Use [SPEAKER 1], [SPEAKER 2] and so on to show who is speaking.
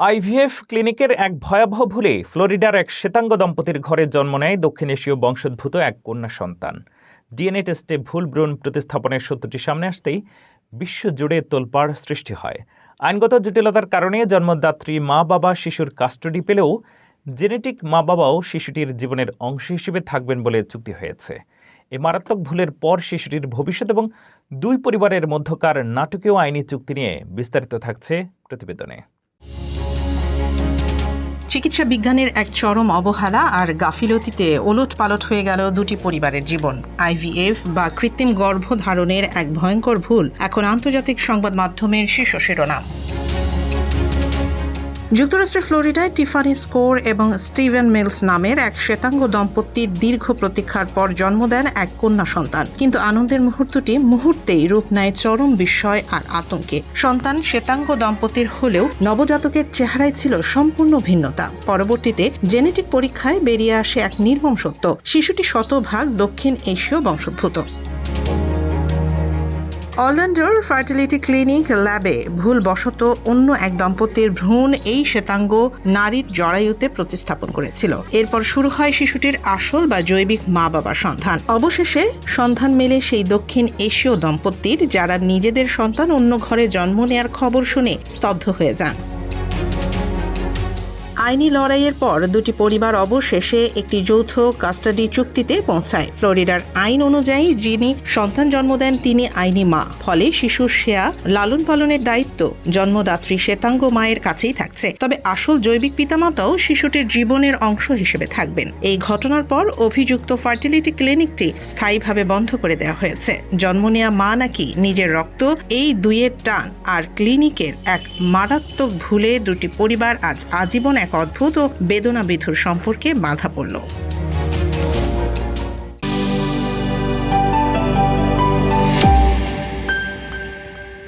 [SPEAKER 1] IVF ক্লিনিকের এক ভয়াবহ ভুলে ফ্লোরিডার এক শ্বেতাঙ্গ দম্পতির ঘরে জন্ম নেয় দক্ষিণ এশীয় বংশোদ্ভূত এক কন্যা সন্তান। ডিএনএ টেস্টে ভুল ভ্রূণ প্রতিস্থাপনের সত্যটি সামনে আসতেই বিশ্বজুড়ে তোলপাড় সৃষ্টি হয়। আইনগত জটিলতার কারণে জন্মদাত্রী মা বাবা শিশুর কাস্টডি পেলেও জেনেটিক মা বাবাও শিশুটির জীবনের অংশ হিসেবে থাকবেন বলে চুক্তি হয়েছে। এই মারাত্মক ভুলের পর শিশুটির ভবিষ্যৎ এবং দুই পরিবারের মধ্যকার নাটকীয় আইনি চুক্তি নিয়ে বিস্তারিত থাকছে প্রতিবেদনে।
[SPEAKER 2] চিকিৎসা বিজ্ঞানের এক চরম অবহেলা আর গাফিলতিতে ওলটপালট হয়ে গেল দুটি পরিবারের জীবন। আইভিএফ বা কৃত্রিম গর্ভধারণের এক ভয়ঙ্কর ভুল এখন আন্তর্জাতিক সংবাদ মাধ্যমের শীর্ষ শিরোনাম। যুক্তরাষ্ট্রের ফ্লোরিডায় টিফানি স্কোর এবং স্টিভেন মিলস নামের এক শ্বেতাঙ্গ দম্পতি দীর্ঘ প্রতীক্ষার পর জন্ম দেন এক কন্যা সন্তান। কিন্তু আনন্দের মুহূর্তটি মুহূর্তেই রূপ নেয় চরম বিস্ময় আর আতঙ্কে। সন্তান শ্বেতাঙ্গ দম্পতির হলেও নবজাতকের চেহারায় ছিল সম্পূর্ণ ভিন্নতা। পরবর্তীতে জেনেটিক পরীক্ষায় বেরিয়ে আসে এক নির্মম সত্য: শিশুটি শতভাগ দক্ষিণ এশীয় বংশোদ্ভূত। অরল্যান্ডোর ফার্টিলিটি ক্লিনিক ল্যাবে ভুলবশত অন্য এক দম্পতির ভ্রূণ এই শ্বেতাঙ্গ নারীর জরায়ুতে প্রতিস্থাপন করেছিল। এরপর শুরু হয় শিশুটির আসল বা জৈবিক মা বাবার সন্ধান। অবশেষে সন্ধান মেলে সেই দক্ষিণ এশীয় দম্পতির, যারা নিজেদের সন্তান অন্য ঘরে জন্ম নেয়ার খবর শুনে স্তব্ধ হয়ে যান। আইনি লড়াইয়ের পর দুটি পরিবার অবশেষে একটি যৌথ কাস্টাডি চুক্তিতে পৌঁছায়। ফ্লোরিডার আইন অনুযায়ী যিনি সন্তান জন্ম দেন তিনি আইনি মা, ফলে শিশুর সেয়া লালন পালনের দায়িত্ব জন্মদাত্রী শ্বেতাঙ্গ মায়ের কাছেই থাকছে। তবে আসল জৈবিক পিতামাতাও শিশুটির জীবনের অংশ হিসেবে থাকবেন। এই ঘটনার পর অভিযুক্ত ফার্টিলিটি ক্লিনিকটি স্থায়ীভাবে বন্ধ করে দেওয়া হয়েছে। জন্ম নেয়া মা নাকি নিজের রক্ত, এই দুইয়ের টান আর ক্লিনিকের এক মারাত্মক ভুলে দুটি পরিবার আজ আজীবন এক অদ্ভুত ও বেদনাবিধুর সম্পর্কে বাঁধা পড়ল।